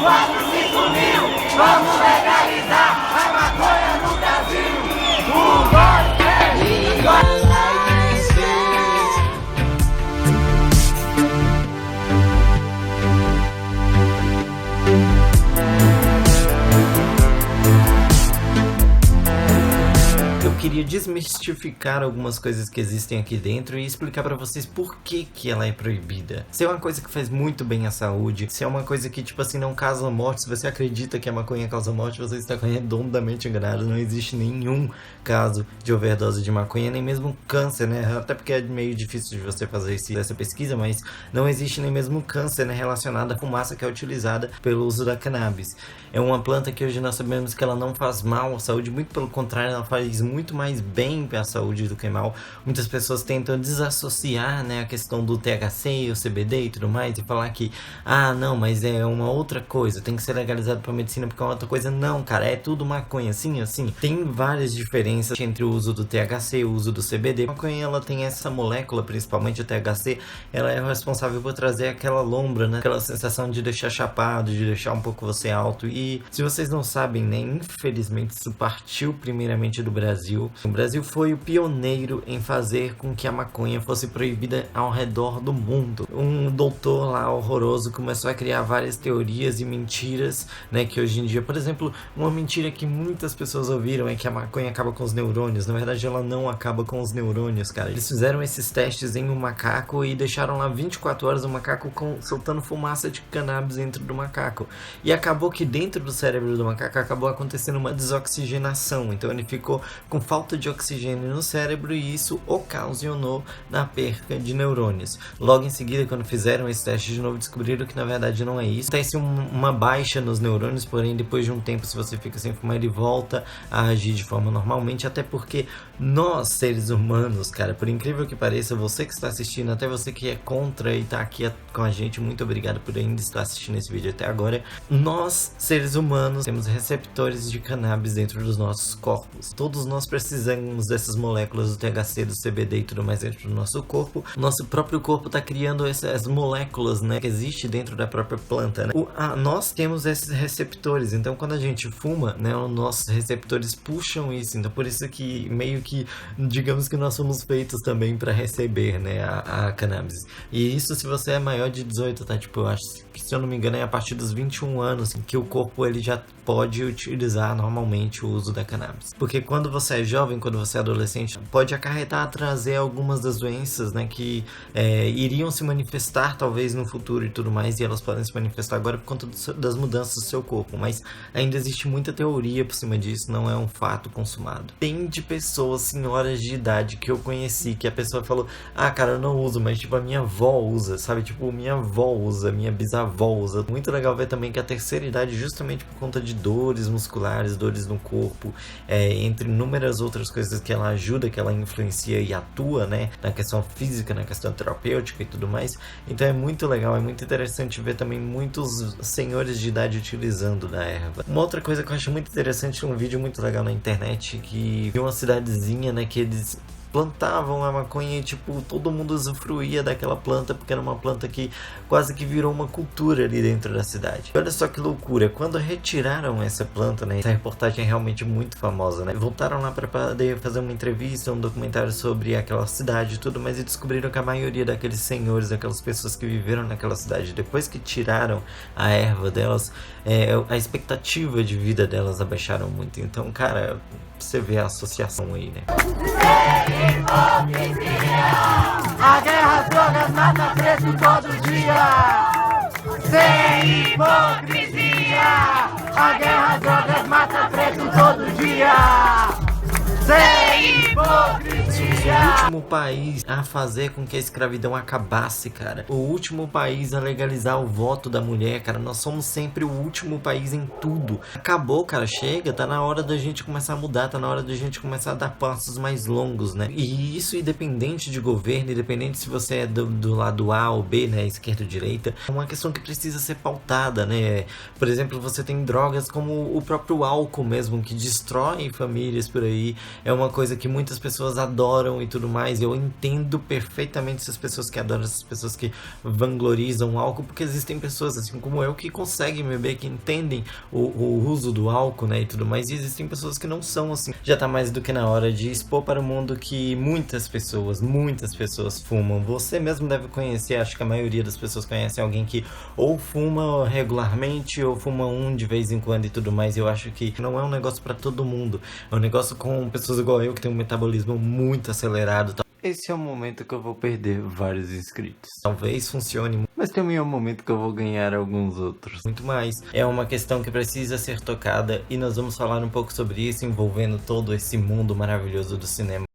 quase 5 mil. Vamos legalizar a maconha no Brasil. 1, 2, 3, Eu queria desmistificar algumas coisas que existem aqui dentro e explicar pra vocês por que ela é proibida. Se é uma coisa que faz muito bem à saúde, se é uma coisa que, tipo assim, não causa morte, se você acredita que a maconha causa morte, você está redondamente enganado. Não existe nenhum caso de overdose de maconha, nem mesmo câncer, né? Até porque é meio difícil de você fazer essa pesquisa, mas não existe nem mesmo câncer, né, relacionado à fumaça que é utilizada pelo uso da cannabis. É uma planta que hoje nós sabemos que ela não faz mal à saúde, muito pelo contrário, ela faz muito mais bem para a saúde do que mal. Muitas pessoas tentam desassociar, né, a questão do THC, o CBD e tudo mais, e falar que, não, mas é uma outra coisa, tem que ser legalizado para medicina porque é uma outra coisa. Não, cara, é tudo maconha, assim. Tem várias diferenças entre o uso do THC e o uso do CBD. A maconha, ela tem essa molécula, principalmente o THC, ela é responsável por trazer aquela lombra, né, aquela sensação de deixar chapado, de deixar um pouco você alto. E se vocês não sabem, né, infelizmente isso partiu primeiramente do Brasil. O Brasil foi o pioneiro em fazer com que a maconha fosse proibida ao redor do mundo. Um doutor lá horroroso começou a criar várias teorias e mentiras, né, que hoje em dia, por exemplo, uma mentira que muitas pessoas ouviram é que a maconha acaba com os neurônios. Na verdade, ela não acaba com os neurônios, cara. Eles fizeram esses testes em um macaco e deixaram lá 24 horas o macaco soltando fumaça de cannabis dentro do macaco. E acabou que dentro do cérebro do macaco acabou acontecendo uma desoxigenação. Então ele ficou com falta de oxigênio no cérebro e isso ocasionou na perca de neurônios. Logo em seguida, quando fizeram esse teste de novo, descobriram que na verdade não é isso. Acontece uma baixa nos neurônios, porém depois de um tempo, se você fica sem fumar, ele volta a agir de forma normalmente, até porque nós, seres humanos, cara, por incrível que pareça, você que está assistindo, até você que é contra e está aqui com a gente, muito obrigado por ainda estar assistindo esse vídeo até agora. Nós, seres humanos, temos receptores de cannabis dentro dos nossos corpos. Todos nós precisamos dessas moléculas do THC, do CBD e tudo mais dentro do nosso corpo. Nosso próprio corpo está criando essas moléculas, né, que existe dentro da própria planta, né? Nós temos esses receptores, então quando a gente fuma, né, os nossos receptores puxam isso. Então por isso que meio que, digamos que nós somos feitos também para receber, né, a cannabis. E isso se você é maior de 18, tá? Tipo, eu acho que, se eu não me engano, é a partir dos 21 anos que o corpo ele já pode utilizar normalmente o uso da cannabis. Porque quando você é jovem, quando você é adolescente, pode acarretar, trazer algumas das doenças, né, que iriam se manifestar talvez no futuro e tudo mais, e elas podem se manifestar agora por conta das mudanças do seu corpo, mas ainda existe muita teoria por cima disso, não é um fato consumado. Tem de pessoas, senhoras de idade que eu conheci, que a pessoa falou, cara, eu não uso, mas tipo, a minha avó usa, sabe? Tipo, minha avó usa, minha bisavó usa. Muito legal ver também que a terceira idade, justamente por conta de dores musculares, dores no corpo, entre inúmeras outras coisas que ela ajuda, que ela influencia e atua, né, na questão física, na questão terapêutica e tudo mais. Então é muito legal, é muito interessante ver também muitos senhores de idade utilizando da erva. Uma outra coisa que eu acho muito interessante, um vídeo muito legal na internet, que de uma cidadezinha, né, que eles plantavam a maconha e tipo, todo mundo usufruía daquela planta, porque era uma planta que quase que virou uma cultura ali dentro da cidade. Olha só que loucura, quando retiraram essa planta, né, essa reportagem é realmente muito famosa, né, voltaram lá para poder fazer uma entrevista, um documentário sobre aquela cidade e tudo, mas e descobriram que a maioria daqueles senhores, daquelas pessoas que viveram naquela cidade, depois que tiraram a erva delas, a expectativa de vida delas abaixaram muito. Então, cara, você vê a associação aí, né? A guerra às drogas mata preto todo dia. Sem hipocrisia. A guerra às drogas mata preto todo dia. Sem hipocrisia. O último país a fazer com que a escravidão acabasse, cara. O último país a legalizar o voto da mulher, cara. Nós somos sempre o último país em tudo. Acabou, cara. Chega. Tá na hora da gente começar a mudar. Tá na hora da gente começar a dar passos mais longos, né? E isso independente de governo, independente se você é do lado A ou B, né? Esquerda ou direita. É uma questão que precisa ser pautada, né? Por exemplo, você tem drogas como o próprio álcool mesmo, que destrói famílias por aí. É uma coisa que muitas pessoas adoram e tudo mais. Eu entendo perfeitamente essas pessoas que adoram, essas pessoas que vanglorizam o álcool, porque existem pessoas assim como eu que conseguem beber, que entendem o uso do álcool, né, e tudo mais, e existem pessoas que não são assim. Já tá mais do que na hora de expor para o mundo que muitas pessoas fumam. Você mesmo deve conhecer, acho que a maioria das pessoas conhecem alguém que ou fuma regularmente ou fuma de vez em quando e tudo mais. Eu acho que não é um negócio pra todo mundo, é um negócio com pessoas igual eu que tem um metabolismo muito acelerado. Esse é o momento que eu vou perder vários inscritos. Talvez funcione, mas também é o momento que eu vou ganhar alguns outros. Muito mais. É uma questão que precisa ser tocada e nós vamos falar um pouco sobre isso, envolvendo todo esse mundo maravilhoso do cinema.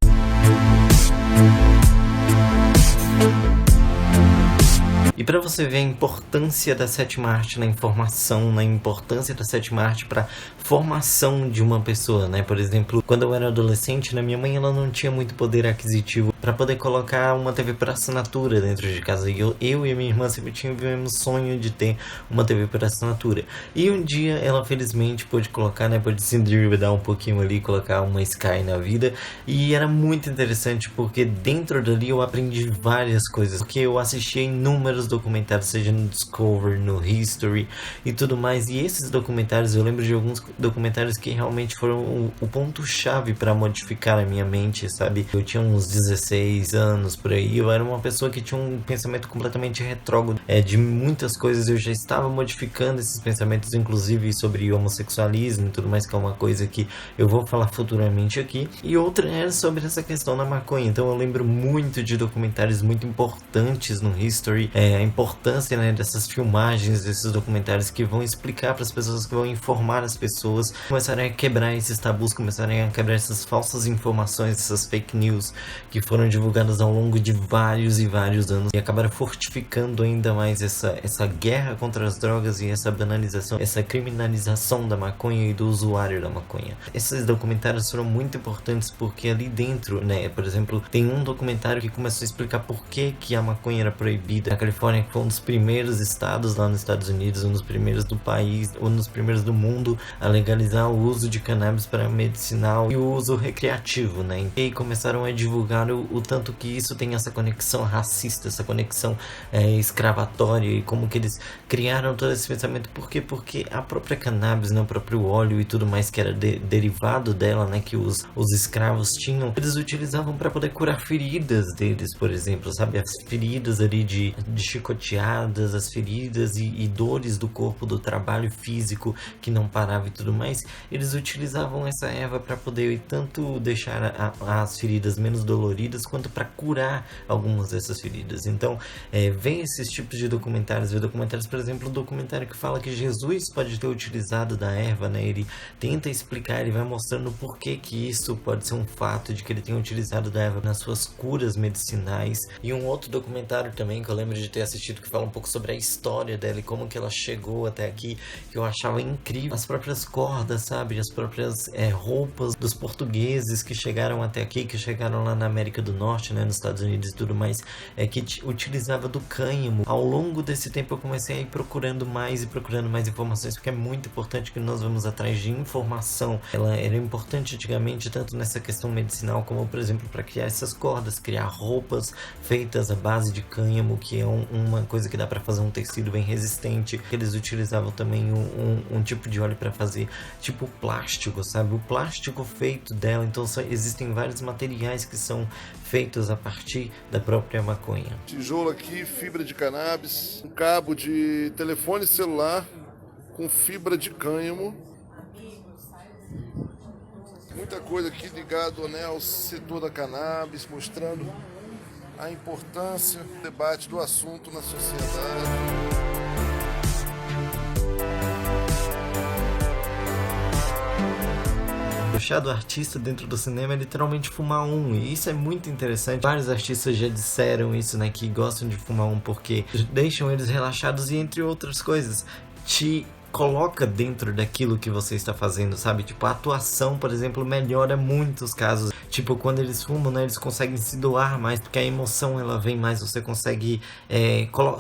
E para você ver a importância da sétima arte na informação, na importância da sétima arte para formação de uma pessoa, né? Por exemplo, quando eu era adolescente, minha mãe ela não tinha muito poder aquisitivo para poder colocar uma TV por assinatura dentro de casa. E eu e a minha irmã sempre tivemos sonho de ter uma TV por assinatura. E um dia ela felizmente pôde colocar, né? Pôde se endividar um pouquinho ali, colocar uma Sky na vida. E era muito interessante porque dentro dali eu aprendi várias coisas. Porque eu assisti inúmeros documentários, seja no Discovery, no History e tudo mais. E esses documentários, eu lembro de alguns documentários que realmente foram o ponto-chave para modificar a minha mente, sabe? Eu tinha uns 16 anos por aí, eu era uma pessoa que tinha um pensamento completamente retrógrado. De muitas coisas eu já estava modificando esses pensamentos, inclusive sobre homossexualismo e tudo mais, que é uma coisa que eu vou falar futuramente aqui. E outra era sobre essa questão da maconha. Então eu lembro muito de documentários muito importantes no History, a importância, né, dessas filmagens, desses documentários que vão explicar para as pessoas, que vão informar as pessoas, começarem a quebrar esses tabus, começarem a quebrar essas falsas informações, essas fake news que foram divulgadas ao longo de vários e vários anos e acabaram fortificando ainda mais essa guerra contra as drogas e essa banalização, essa criminalização da maconha e do usuário da maconha. Esses documentários foram muito importantes porque ali dentro, né, por exemplo, tem um documentário que começou a explicar por que a maconha era proibida na Califórnia, que foi um dos primeiros estados lá nos Estados Unidos, um dos primeiros do país, um dos primeiros do mundo a legalizar o uso de cannabis para medicinal e o uso recreativo, né? E começaram a divulgar o tanto que isso tem essa conexão racista, essa conexão escravatória, e como que eles criaram todo esse pensamento. Por quê? Porque a própria cannabis, né, o próprio óleo e tudo mais que era derivado dela, né, que os escravos tinham, eles utilizavam para poder curar feridas deles, por exemplo, sabe? As feridas ali de chicoteadas, as feridas e dores do corpo, do trabalho físico que não parava e tudo mais. Eles utilizavam essa erva para poder tanto deixar as feridas menos doloridas, quanto para curar algumas dessas feridas. Então, vem esses tipos de documentários, por exemplo, um documentário que fala que Jesus pode ter utilizado da erva, né? Ele tenta explicar, ele vai mostrando por que isso pode ser um fato, de que ele tenha utilizado da erva nas suas curas medicinais. E um outro documentário também que eu lembro de ter assistido, que fala um pouco sobre a história dela e como que ela chegou até aqui, que eu achava incrível. As próprias cordas, sabe? As próprias roupas dos portugueses que chegaram até aqui, que chegaram lá na América do Norte, né, nos Estados Unidos e tudo mais, que utilizava do cânhamo. Ao longo desse tempo eu comecei a ir procurando mais informações, porque é muito importante que nós vamos atrás de informação. Ela era importante antigamente, tanto nessa questão medicinal, como por exemplo para criar essas cordas, criar roupas feitas à base de cânhamo, que é uma coisa que dá para fazer um tecido bem resistente. Eles utilizavam também um tipo de óleo para fazer tipo plástico, sabe? O plástico feito dela. Então existem vários materiais que são feitos a partir da própria maconha. Tijolo aqui, fibra de cannabis, um cabo de telefone celular com fibra de cânhamo. Muita coisa aqui ligado, né, ao setor da cannabis, mostrando a importância do debate do assunto na sociedade. O chá do artista dentro do cinema é literalmente fumar e isso é muito interessante. Vários artistas já disseram isso, né, que gostam de fumar porque deixam eles relaxados e entre outras coisas, te coloca dentro daquilo que você está fazendo, sabe? Tipo, a atuação, por exemplo, melhora muitos casos. Tipo, quando eles fumam, né, eles conseguem se doar mais, porque a emoção, ela vem mais, você consegue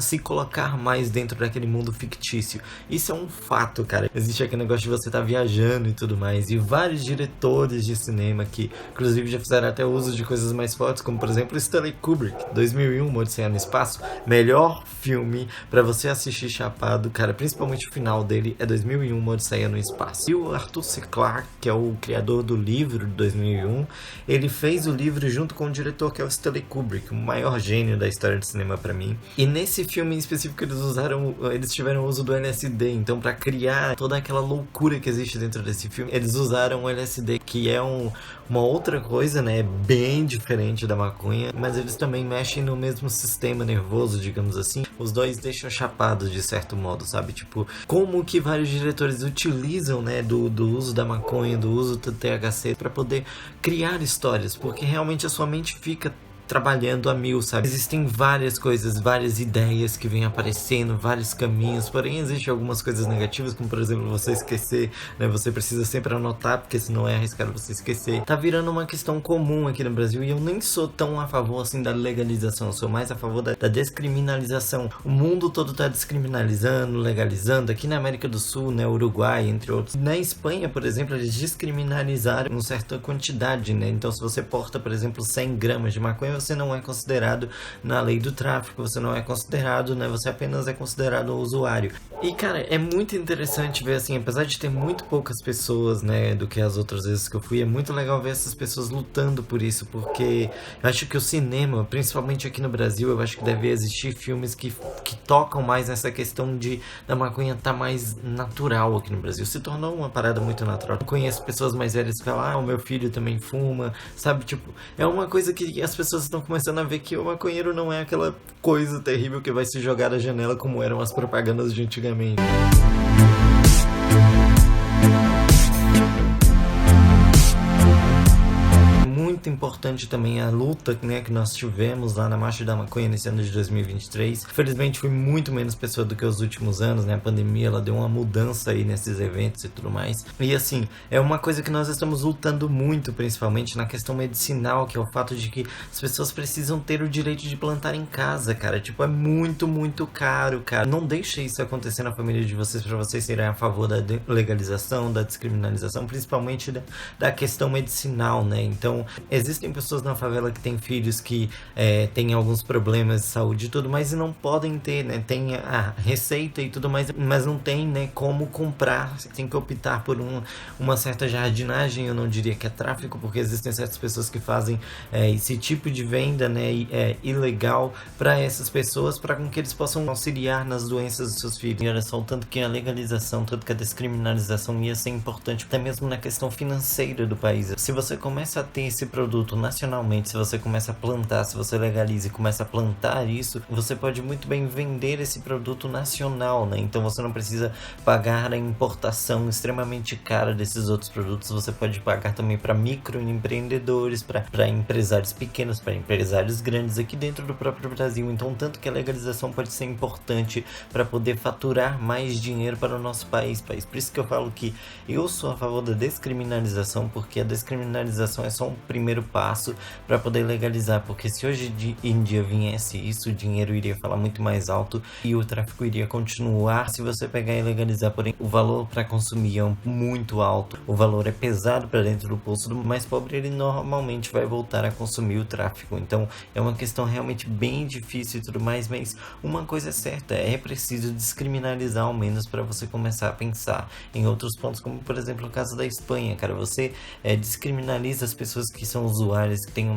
se colocar mais dentro daquele mundo fictício. Isso é um fato, cara. Existe aquele negócio de você estar viajando e tudo mais, e vários diretores de cinema que, inclusive, já fizeram até uso de coisas mais fortes, como, por exemplo, Stanley Kubrick, 2001, Uma Odisseia no Espaço, melhor filme pra você assistir chapado, cara, principalmente o final dele, é 2001, Uma Odisseia no Espaço. E o Arthur C. Clarke, que é o criador do livro de 2001, ele fez o livro junto com o diretor, que é o Stanley Kubrick, o maior gênio da história do cinema pra mim. E nesse filme em específico eles tiveram o uso do LSD, então pra criar toda aquela loucura que existe dentro desse filme, eles usaram o LSD, que é uma outra coisa, né, bem diferente da maconha, mas eles também mexem no mesmo sistema nervoso, digamos assim. Os dois deixam chapados de certo modo, sabe? Tipo, como que vários diretores utilizam, né, do uso da maconha, do uso do THC pra poder criar histórias, porque realmente a sua mente fica trabalhando a mil, sabe? Existem várias coisas, várias ideias que vêm aparecendo, vários caminhos, porém existem algumas coisas negativas, como por exemplo você esquecer, né? Você precisa sempre anotar, porque senão é arriscado você esquecer. Tá virando uma questão comum aqui no Brasil, e eu nem sou tão a favor assim da legalização, eu sou mais a favor da descriminalização. O mundo todo tá descriminalizando, legalizando, aqui na América do Sul, né, Uruguai, entre outros. Na Espanha, por exemplo, eles descriminalizaram uma certa quantidade, né? Então se você porta, por exemplo, 100 gramas de maconha, você não é considerado na lei do tráfico, você não é considerado, né? Você apenas é considerado um usuário. E, cara, é muito interessante ver, assim, apesar de ter muito poucas pessoas, né, do que as outras vezes que eu fui, é muito legal ver essas pessoas lutando por isso, porque eu acho que o cinema, principalmente aqui no Brasil, eu acho que deve existir filmes que tocam mais nessa questão da maconha tá mais natural aqui no Brasil. Se tornou uma parada muito natural. Eu conheço pessoas mais velhas que falam, o meu filho também fuma, sabe? Tipo, é uma coisa que as pessoas estão começando a ver que o maconheiro não é aquela coisa terrível que vai se jogar da janela como eram as propagandas de antigamente. Muito importante também a luta, né, que nós tivemos lá na Marcha da Maconha nesse ano de 2023. Felizmente fui muito menos pessoa do que os últimos anos, né? A pandemia, ela deu uma mudança aí nesses eventos e tudo mais. E assim, é uma coisa que nós estamos lutando muito, principalmente na questão medicinal, que é o fato de que as pessoas precisam ter o direito de plantar em casa, cara. Tipo, é muito, muito caro, cara. Não deixe isso acontecer na família de vocês, pra vocês serem a favor da legalização, da descriminalização, principalmente da questão medicinal, né? Então, existem pessoas na favela que têm filhos que têm alguns problemas de saúde e tudo mais e não podem ter, né? Tem a receita e tudo mais, mas não tem, né, como comprar. Você tem que optar por uma certa jardinagem. Eu não diria que é tráfico, porque existem certas pessoas que fazem esse tipo de venda, né, ilegal para essas pessoas, para que eles possam auxiliar nas doenças dos seus filhos. E olha só, o tanto que a legalização, tanto que a descriminalização ia ser importante, até mesmo na questão financeira do país. Se você começa a ter esse produto nacionalmente, se você começa a plantar, se você legaliza e começa a plantar isso, você pode muito bem vender esse produto nacional, né? Então você não precisa pagar a importação extremamente cara desses outros produtos, você pode pagar também para microempreendedores, para empresários pequenos, para empresários grandes aqui dentro do próprio Brasil. Então, tanto que a legalização pode ser importante para poder faturar mais dinheiro para o nosso país. Por isso que eu falo que eu sou a favor da descriminalização, porque a descriminalização é só um primeiro passo para poder legalizar, porque se hoje em dia viesse isso, o dinheiro iria falar muito mais alto e o tráfico iria continuar. Se você pegar e legalizar, porém o valor para consumir é muito alto, o valor é pesado para dentro do bolso do mais pobre, ele normalmente vai voltar a consumir o tráfico. Então é uma questão realmente bem difícil e tudo mais, mas uma coisa é certa, é preciso descriminalizar ao menos para você começar a pensar em outros pontos, como por exemplo o caso da Espanha, cara. Você descriminaliza as pessoas que são usuários, que têm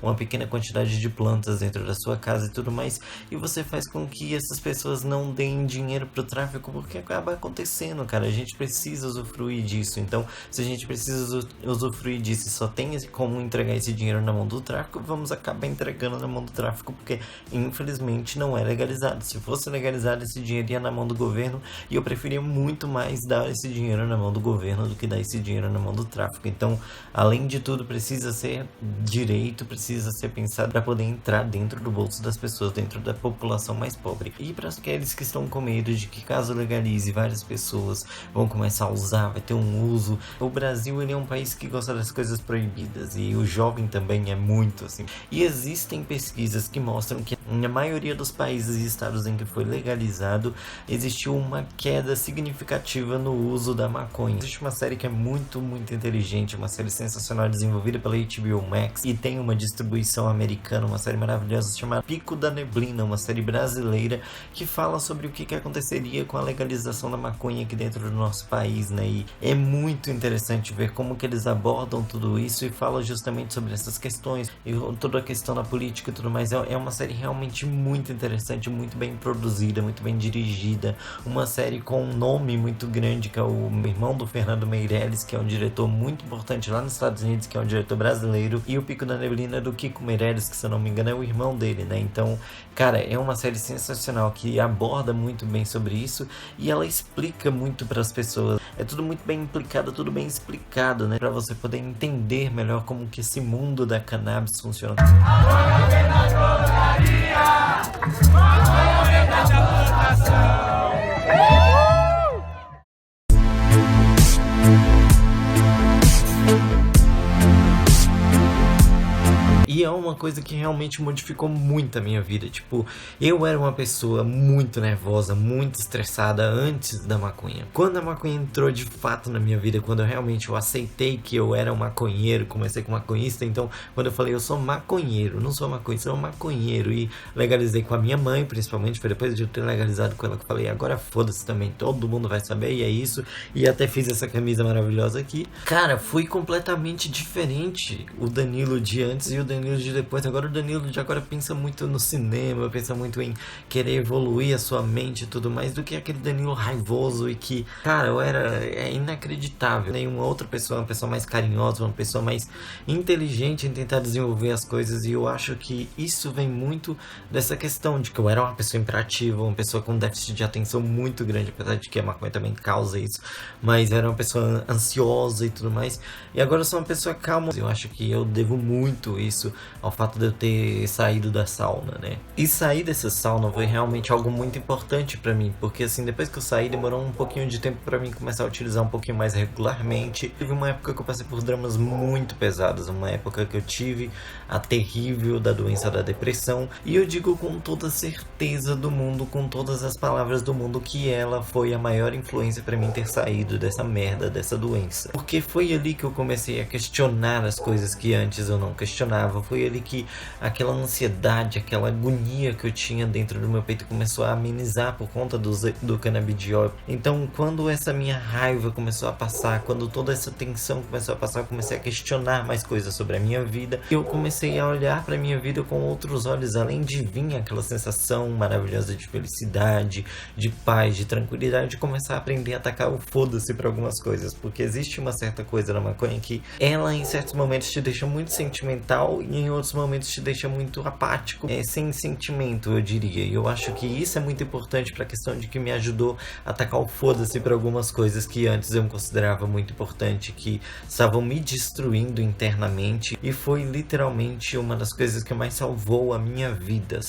uma pequena quantidade de plantas dentro da sua casa e tudo mais, e você faz com que essas pessoas não deem dinheiro pro tráfico, porque acaba acontecendo, cara. A gente precisa usufruir disso. Então, se a gente precisa usufruir disso e só tem como entregar esse dinheiro na mão do tráfico, vamos acabar entregando na mão do tráfico, porque infelizmente não é legalizado. Se fosse legalizado, esse dinheiro ia na mão do governo, e eu preferia muito mais dar esse dinheiro na mão do governo do que dar esse dinheiro na mão do tráfico. Então, além de tudo, precisa precisa ser direito, precisa ser pensado para poder entrar dentro do bolso das pessoas, dentro da população mais pobre. E para aqueles que estão com medo de que caso legalize, várias pessoas vão começar a usar, vai ter um uso. O Brasil, ele é um país que gosta das coisas proibidas, e o jovem também é muito assim. E existem pesquisas que mostram que na maioria dos países e estados em que foi legalizado, existiu uma queda significativa no uso da maconha. Existe uma série que é muito inteligente, uma série sensacional desenvolvida pela HBO Max e tem uma distribuição americana, uma série maravilhosa chamada Pico da Neblina, uma série brasileira que fala sobre o que aconteceria com a legalização da maconha aqui dentro do nosso país, né? E é muito interessante ver como que eles abordam tudo isso e falam justamente sobre essas questões e toda a questão da política e tudo mais. É uma série realmente muito interessante, muito bem produzida, muito bem dirigida, uma série com um nome muito grande, que é o irmão do Fernando Meirelles, que é um diretor muito importante lá nos Estados Unidos, que é um diretor brasileiro, e o Pico da Neblina do Kiko Meirelles, que se eu não me engano é o irmão dele, né? Então, cara, é uma série sensacional que aborda muito bem sobre isso e ela explica muito para as pessoas. É tudo muito bem implicado, tudo bem explicado, né? Para você poder entender melhor como que esse mundo da cannabis funciona. E é uma coisa que realmente modificou muito a minha vida. Tipo, eu era uma pessoa muito nervosa, muito estressada antes da maconha. Quando a maconha entrou de fato na minha vida, quando eu aceitei que eu era um maconheiro, comecei com maconhista, então quando eu falei eu sou maconheiro, não sou maconhista, sou maconheiro, e legalizei com a minha mãe, principalmente, foi depois de eu ter legalizado com ela que eu falei, agora foda-se também, todo mundo vai saber, e é isso, e até fiz essa camisa maravilhosa aqui. Cara, foi completamente diferente o Danilo de antes e o Danilo de depois. Agora o Danilo de agora pensa muito no cinema, pensa muito em querer evoluir a sua mente e tudo mais, do que aquele Danilo raivoso e que, cara, é inacreditável. Nenhuma outra pessoa, uma pessoa mais carinhosa, uma pessoa mais inteligente em tentar desenvolver as coisas, e eu acho que isso vem muito dessa questão de que eu era uma pessoa imperativa, uma pessoa com déficit de atenção muito grande, apesar de que a maconha também causa isso, mas era uma pessoa ansiosa e tudo mais, e agora eu sou uma pessoa calma. Eu acho que eu devo muito isso ao fato de eu ter saído da sauna, né? E sair dessa sauna foi realmente algo muito importante pra mim, porque assim, depois que eu saí, demorou um pouquinho de tempo pra mim começar a utilizar um pouquinho mais regularmente. Teve uma época que eu passei por dramas muito pesados, uma época que eu tive a terrível da doença da depressão, e eu digo com toda certeza do mundo, com todas as palavras do mundo, que ela foi a maior influência pra mim ter saído dessa merda, dessa doença. Porque foi ali que eu comecei a questionar as coisas que antes eu não questionava, foi ali que aquela ansiedade, aquela agonia que eu tinha dentro do meu peito começou a amenizar por conta do canabidiol. Então, quando essa minha raiva começou a passar, quando toda essa tensão começou a passar, eu comecei a questionar mais coisas sobre a minha vida. Eu comecei a olhar para minha vida com outros olhos, além de vir aquela sensação maravilhosa de felicidade, de paz, de tranquilidade, começar a aprender a atacar o foda-se para algumas coisas, porque existe uma certa coisa na maconha que ela em certos momentos te deixa muito sentimental e em outros momentos te deixa muito apático, sem sentimento, eu diria. E eu acho que isso é muito importante para a questão de que me ajudou a atacar o foda-se para algumas coisas que antes eu considerava muito importante, que estavam me destruindo internamente, e foi literalmente uma das coisas que mais salvou a minha vida,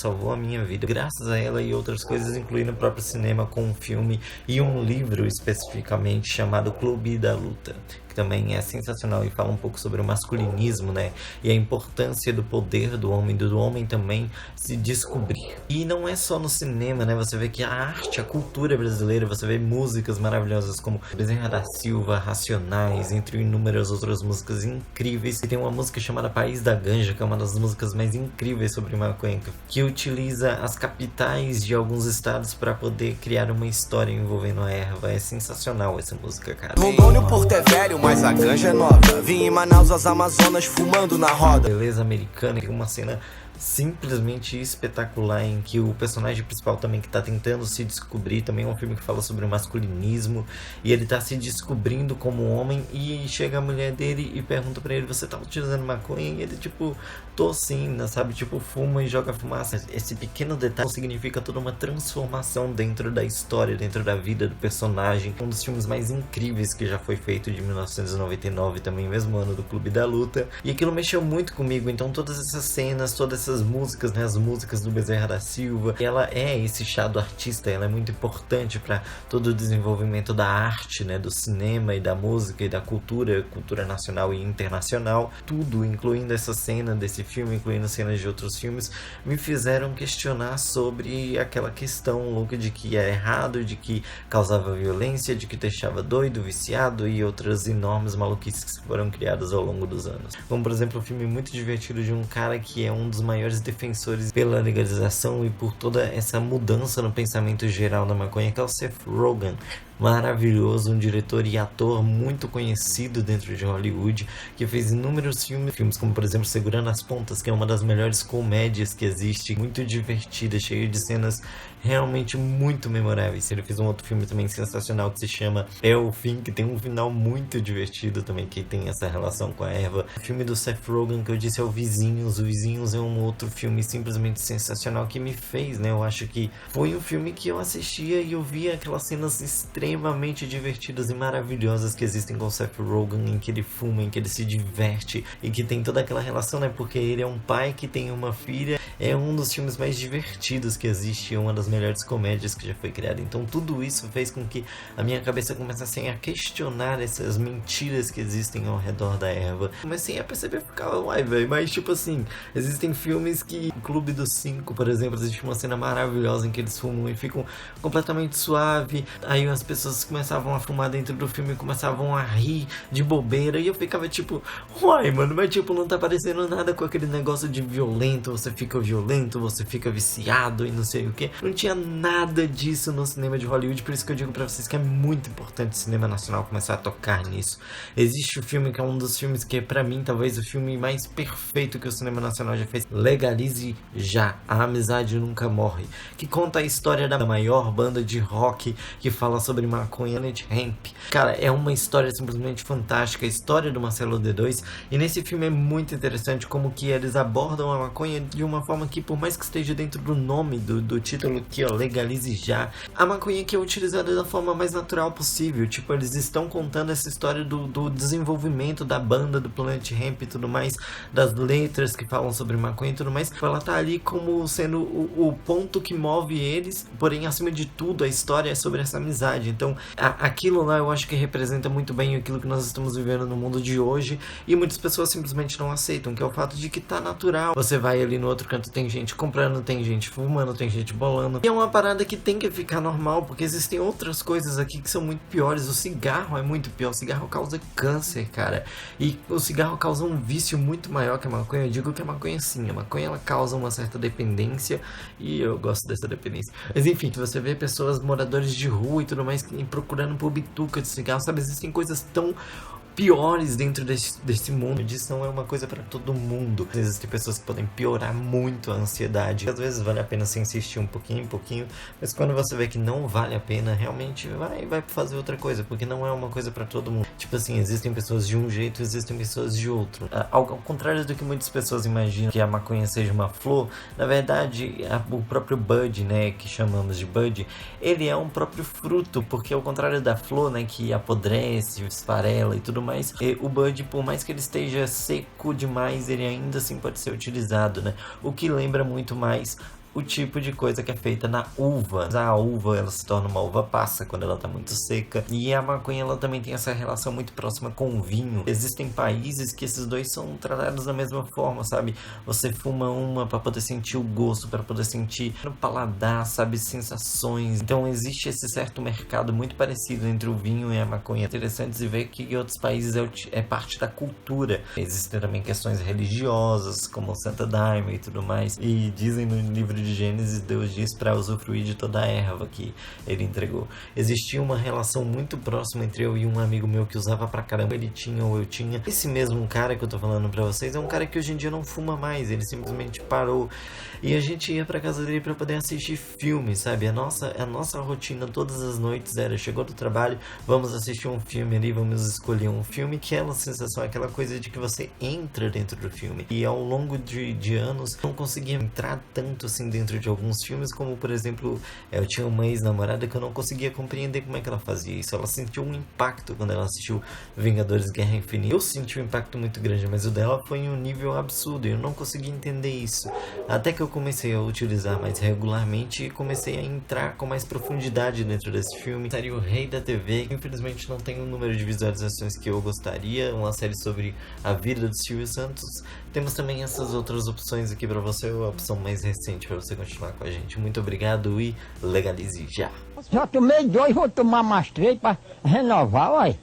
graças a ela e outras coisas, incluindo o próprio cinema, com um filme e um livro especificamente chamado Clube da Luta, que também é sensacional e fala um pouco sobre o masculinismo, né, e a importância do poder do homem também se descobrir. E não é só no cinema, né, você vê que a arte, a cultura brasileira, você vê músicas maravilhosas como Bezerra da Silva, Racionais, entre inúmeras outras músicas incríveis. E tem uma música chamada País da Ganja, que é uma das músicas mais incríveis sobre maconha, que utiliza as capitais de alguns estados para poder criar uma história envolvendo a erva. É sensacional essa música, cara. Rondônia, o Porto é velho, mas a ganja é nova. Vim em Manaus, as Amazonas, fumando na roda. Beleza americana, tem uma cena simplesmente espetacular, em que o personagem principal também que tá tentando se descobrir, também é um filme que fala sobre o masculinismo, e ele tá se descobrindo como homem, e chega a mulher dele e pergunta pra ele, você tá utilizando maconha? E ele tipo, tô sim, né, sabe, tipo, fuma e joga fumaça. Esse pequeno detalhe significa toda uma transformação dentro da história, dentro da vida do personagem. Um dos filmes mais incríveis que já foi feito, de 1999, também mesmo ano do Clube da Luta, e aquilo mexeu muito comigo. Então todas essas cenas, todas essas músicas, né, as músicas do Bezerra da Silva, ela é esse chá do artista, ela é muito importante para todo o desenvolvimento da arte, né, do cinema e da música e da cultura nacional e internacional. Tudo, incluindo essa cena desse filme, incluindo cenas de outros filmes, me fizeram questionar sobre aquela questão louca de que é errado, de que causava violência, de que deixava doido, viciado e outras enormes maluquices que foram criadas ao longo dos anos. Como, por exemplo, um filme muito divertido de um cara que é um dos maiores defensores pela legalização e por toda essa mudança no pensamento geral da maconha, que é o Seth Rogen. Maravilhoso, um diretor e ator muito conhecido dentro de Hollywood, que fez inúmeros filmes como, por exemplo, Segurando as Pontas, que é uma das melhores comédias que existe, muito divertida, cheia de cenas realmente muito memoráveis. Ele fez um outro filme também sensacional que se chama É o Fim, que tem um final muito divertido também, que tem essa relação com a erva. O filme do Seth Rogen que eu disse é o Vizinhos. O Vizinhos é um outro filme simplesmente sensacional que me fez, né? Eu acho que foi um filme que eu assistia e eu via aquelas cenas extremamente divertidas e maravilhosas que existem com o Seth Rogen, em que ele fuma, em que ele se diverte e que tem toda aquela relação, né? Porque ele é um pai que tem uma filha. É um dos filmes mais divertidos que existe, é uma das melhores comédias que já foi criada. Então tudo isso fez com que a minha cabeça começasse a questionar essas mentiras que existem ao redor da erva. Comecei a perceber, ficava, uai, velho, mas tipo assim, existem filmes que, o Clube dos Cinco, por exemplo, existe uma cena maravilhosa em que eles fumam e ficam completamente suave, aí as pessoas começavam a fumar dentro do filme e começavam a rir de bobeira, e eu ficava tipo, uai, mano, mas tipo, não tá parecendo nada com aquele negócio de violento, você fica violento, você fica viciado e não sei o que. Não tinha nada disso no cinema de Hollywood, por isso que eu digo pra vocês que é muito importante o cinema nacional começar a tocar nisso. Existe o filme que é um dos filmes que é pra mim talvez o filme mais perfeito que o cinema nacional já fez, Legalize Já, A Amizade Nunca Morre, que conta a história da maior banda de rock que fala sobre maconha, Planet Hemp. Cara, é uma história simplesmente fantástica, a história do Marcelo D2, e nesse filme é muito interessante como que eles abordam a maconha de uma forma que, por mais que esteja dentro do nome do título aqui, ó, Legalize Já, a maconha que é utilizada da forma mais natural possível. Tipo, eles estão contando essa história do desenvolvimento da banda, do Planet Hemp e tudo mais, das letras que falam sobre maconha e tudo mais. Ela tá ali como sendo o ponto que move eles, porém, acima de tudo, a história é sobre essa amizade. Então, aquilo lá eu acho que representa muito bem aquilo que nós estamos vivendo no mundo de hoje, e muitas pessoas simplesmente não aceitam, que é o fato de que tá natural. Você vai ali no outro canto, tem gente comprando, tem gente fumando, tem gente bolando, e é uma parada que tem que ficar normal, porque existem outras coisas aqui que são muito piores. O cigarro é muito pior, o cigarro causa câncer, cara, e o cigarro causa um vício muito maior que a maconha. Eu digo que a maconha sim, a maconha ela causa uma certa dependência, e eu gosto dessa dependência, mas enfim, você vê pessoas, moradores de rua e tudo mais, procurando por bituca de cigarro, sabe, existem coisas tão piores dentro desse mundo. Edição é uma coisa pra todo mundo. Existem pessoas que podem piorar muito a ansiedade. Às vezes vale a pena se insistir um pouquinho, mas quando você vê que não vale a pena, realmente vai fazer outra coisa, porque não é uma coisa pra todo mundo. Tipo assim, existem pessoas de um jeito, existem pessoas de outro. Ao contrário do que muitas pessoas imaginam que a maconha seja uma flor, na verdade, o próprio bud, né, que chamamos de bud, ele é um próprio fruto, porque ao contrário da flor, né, que apodrece, esfarela e tudo mais, o bud, por mais que ele esteja seco demais, ele ainda assim pode ser utilizado, né? O que lembra muito mais o tipo de coisa que é feita na uva. A uva, ela se torna uma uva passa quando ela tá muito seca, e a maconha, ela também tem essa relação muito próxima com o vinho. Existem países que esses dois são tratados da mesma forma, sabe? Você fuma uma pra poder sentir o gosto, pra poder sentir no paladar, sabe, sensações. Então existe esse certo mercado muito parecido entre o vinho e a maconha. É interessante de ver que em outros países é parte da cultura. Existem também questões religiosas, como o Santa Daime e tudo mais, e dizem no livro de de Gênesis, Deus diz para usufruir de toda a erva que ele entregou. Existia uma relação muito próxima entre eu e um amigo meu que usava pra caramba, ele tinha ou eu tinha. Esse mesmo cara que eu tô falando pra vocês é um cara que hoje em dia não fuma mais, ele simplesmente parou. E a gente ia pra casa dele pra poder assistir filme, sabe? A nossa rotina todas as noites era, chegou do trabalho, vamos assistir um filme ali, vamos escolher um filme. Aquela sensação, aquela coisa de que você entra dentro do filme. E ao longo de anos, não conseguia entrar tanto assim dentro de alguns filmes, como por exemplo, eu tinha uma ex-namorada que eu não conseguia compreender como é que ela fazia isso. Ela sentiu um impacto quando ela assistiu Vingadores Guerra Infinita. Eu senti um impacto muito grande, mas o dela foi em um nível absurdo. Eu não conseguia entender isso. Até que eu comecei a utilizar mais regularmente e comecei a entrar com mais profundidade dentro desse filme. Série O Rei da TV, que infelizmente não tem o número de visualizações que eu gostaria. Uma série sobre a vida do Silvio Santos. Temos também essas outras opções aqui pra você, a opção mais recente pra você continuar com a gente. Muito obrigado e legalize já. Já tomei 2, vou tomar mais 3 pra renovar, uai.